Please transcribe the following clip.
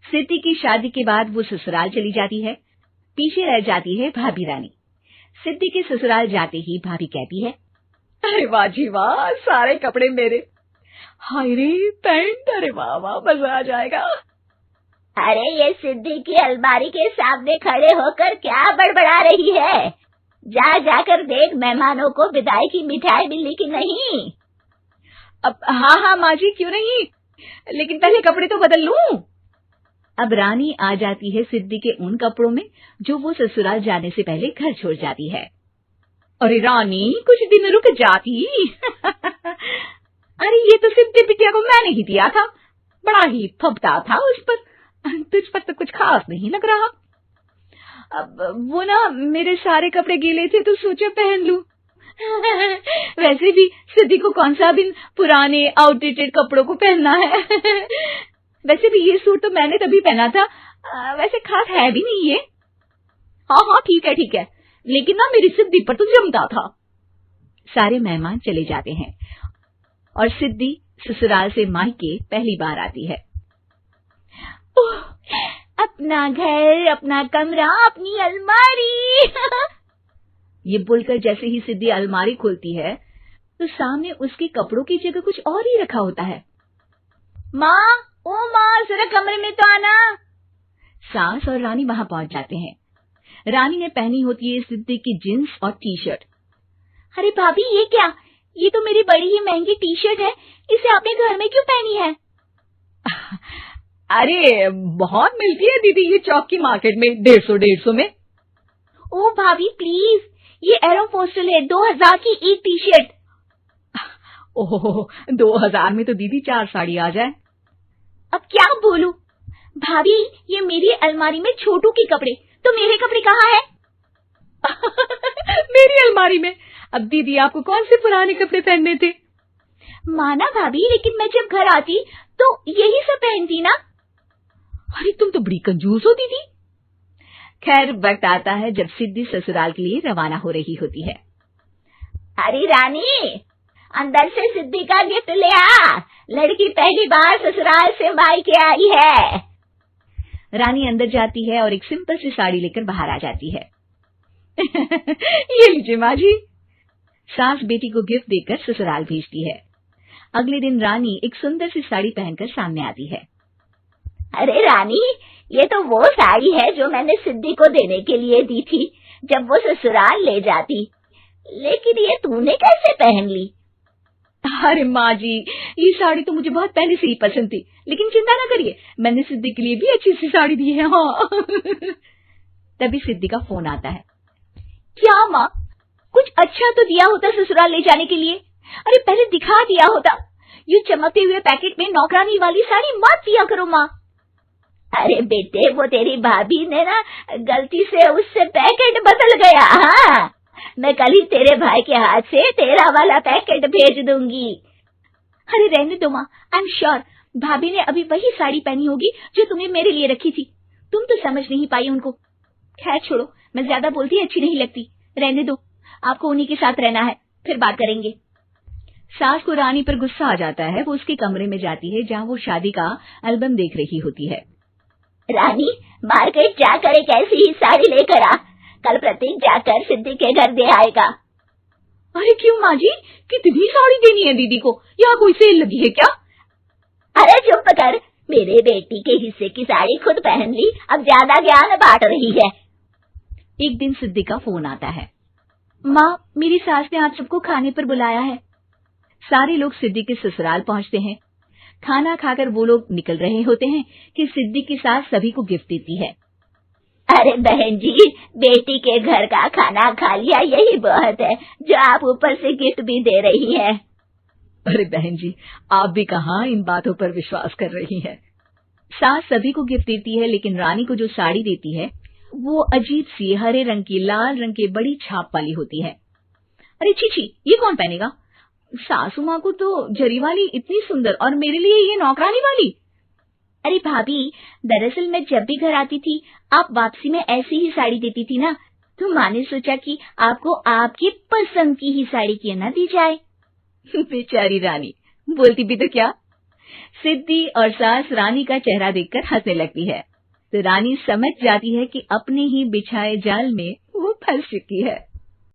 सिद्धि की शादी के बाद वो ससुराल चली जाती है। पीछे रह जाती है भाभी रानी। सिद्धि के ससुराल जाते ही भाभी कहती है, अरे वाह जी वाह, सारे कपड़े मेरे। हाय रे पैंट, अरे वाह वाह, मजा आ जाएगा। अरे ये सिद्धि की अलमारी के सामने खड़े होकर क्या बड़बड़ा रही है? जाकर देख मेहमानों को विदाई की मिठाई मिली कि नहीं। अब हाँ माँ जी, क्यों नहीं, लेकिन पहले कपड़े तो बदल लूं। अब रानी आ जाती है सिद्धि के उन कपड़ों में जो वो ससुराल जाने से पहले घर छोड़ जाती है। अरे रानी, कुछ दिन रुक जाती। अरे ये तो सिद्धि बिटिया को मैंने ही दिया था, बड़ा ही फबता था उस पर, तुझ पर तो कुछ खास नहीं लग रहा। अब वो ना मेरे सारे कपड़े गीले थे तो सोचा पहन लूं। वैसे भी सिद्धि को कौन सा दिन पुराने आउटडेटेड कपड़ों को पहनना है। वैसे भी ये सूट तो मैंने तभी पहना था, वैसे खास है भी नहीं ये। हाँ ठीक है, लेकिन ना मेरी सिद्धि पर तो जमता था। सारे मेहमान चले जाते हैं और सिद्धि ससुराल से मायके पहली बार आती है। अपना घर, अपना कमरा, अपनी अलमारी। ये बोलकर जैसे ही सिद्धि अलमारी खोलती है तो सामने उसके कपड़ों की जगह कुछ और ही रखा होता है। माँ, ओ माँ, जरा कमरे में तो आना। सास और रानी वहां पहुंच जाते हैं। रानी ने पहनी होती है सिद्धि की जींस और टी शर्ट। अरे भाभी, ये क्या? ये तो मेरी बड़ी ही महंगी टी शर्ट है, इसे आपने घर में क्यों पहनी है? अरे बहुत मिलती है दीदी ये चौक की मार्केट में, 150 में। ओ भाभी प्लीज, ये एरोपोस्टल है, 2000 की एक टी शर्ट। ओह, 2000 में तो दीदी 4 साड़ी आ जाए। अब क्या बोलूं भाभी, ये मेरी अलमारी में छोटू के कपड़े, तो मेरे कपड़े कहाँ है? मेरी अलमारी में। अब दीदी आपको कौन से पुराने कपड़े पहनने थे? माना भाभी, लेकिन मैं जब घर आती तो यही सब पहनती ना। अरे तुम तो बड़ी कंजूस हो दीदी। खैर, वक्त आता है जब सिद्धि ससुराल के लिए रवाना हो रही होती है। अरे रानी, अंदर से सिद्धि का गिफ्ट ले आ, लड़की पहली बार ससुराल से मायके आई है। रानी अंदर जाती है और एक सिंपल सी साड़ी लेकर बाहर आ जाती है। ये लीजिए माँ जी। सास बेटी को गिफ्ट देकर ससुराल भेजती है। अगले दिन रानी एक सुंदर सी साड़ी पहनकर सामने आती है। अरे रानी, ये तो वो साड़ी है जो मैंने सिद्धि को देने के लिए दी थी जब वो ससुराल ले जाती, लेकिन ये तूने कैसे पहन ली? अरे माँ जी, ये साड़ी तो मुझे बहुत पहले से ही पसंद थी, लेकिन चिंता ना करिए, मैंने सिद्धि के लिए भी अच्छी सी साड़ी दी है। हाँ। तभी सिद्धि का फोन आता है। क्या माँ, कुछ अच्छा तो दिया होता ससुराल ले जाने के लिए। अरे पहले दिखा दिया होता। ये चमकते हुए पैकेट में नौकरानी वाली साड़ी मत दिया करो माँ। अरे बेटे, वो तेरी भाभी ने ना गलती से उससे पैकेट बदल गया। हाँ, मैं कल ही तेरे भाई के हाथ से तेरा वाला पैकेट भेज दूंगी। अरे रहने दो माँ, आई एम श्योर भाभी ने अभी वही साड़ी पहनी होगी जो तुमने मेरे लिए रखी थी। तुम तो समझ नहीं पाई उनको। खैर छोड़ो, मैं ज्यादा बोलती अच्छी नहीं लगती, रहने दो, आपको उन्हीं के साथ रहना है, फिर बात करेंगे। सास को रानी पर गुस्सा आ जाता है। वो उसके कमरे में जाती है जहाँ वो शादी का एल्बम देख रही होती है। रानी, मार्केट जाकर एक ऐसी ही साड़ी लेकर आ, कल प्रतीक जाकर सिद्धि के घर दे आएगा। अरे क्यों माँ जी, कितनी साड़ी देनी है दीदी को? यहाँ कोई सेल लगी है क्या? अरे चुप कर, मेरे बेटी के हिस्से की साड़ी खुद पहन ली, अब ज्यादा ज्ञान बांट रही है। एक दिन सिद्धि का फोन आता है। माँ, मेरी सास ने आज सबको खाने पर बुलाया है। सारे लोग सिद्धि के ससुराल पहुंचते हैं। खाना खाकर वो लोग निकल रहे होते हैं कि सिद्धि की सास सभी को गिफ्ट देती है। अरे बहन जी, बेटी के घर का खाना खा लिया, यही बहुत है जो आप ऊपर से गिफ्ट भी दे रही है। अरे बहन जी, आप भी कहाँ इन बातों पर विश्वास कर रही हैं। सास सभी को गिफ्ट देती है, लेकिन रानी को जो साड़ी देती है वो अजीब सी हरे रंग की, लाल रंग की बड़ी छाप वाली होती है। अरे छी, ये कौन पहनेगा? सासू माँ को तो जरी वाली इतनी सुंदर, और मेरे लिए ये नौकरानी वाली। अरे भाभी, दरअसल मैं जब भी घर आती थी आप वापसी में ऐसी ही साड़ी देती थी ना, तो माँ ने सोचा कि आपको आपकी पसंद की ही साड़ी क्यों ना दी जाए। बेचारी रानी, बोलती भी तो क्या। सिद्धि और सास रानी का चेहरा देखकर हंसने लगती है तो रानी समझ जाती है कि अपने ही बिछाए जाल में वो फंस चुकी है।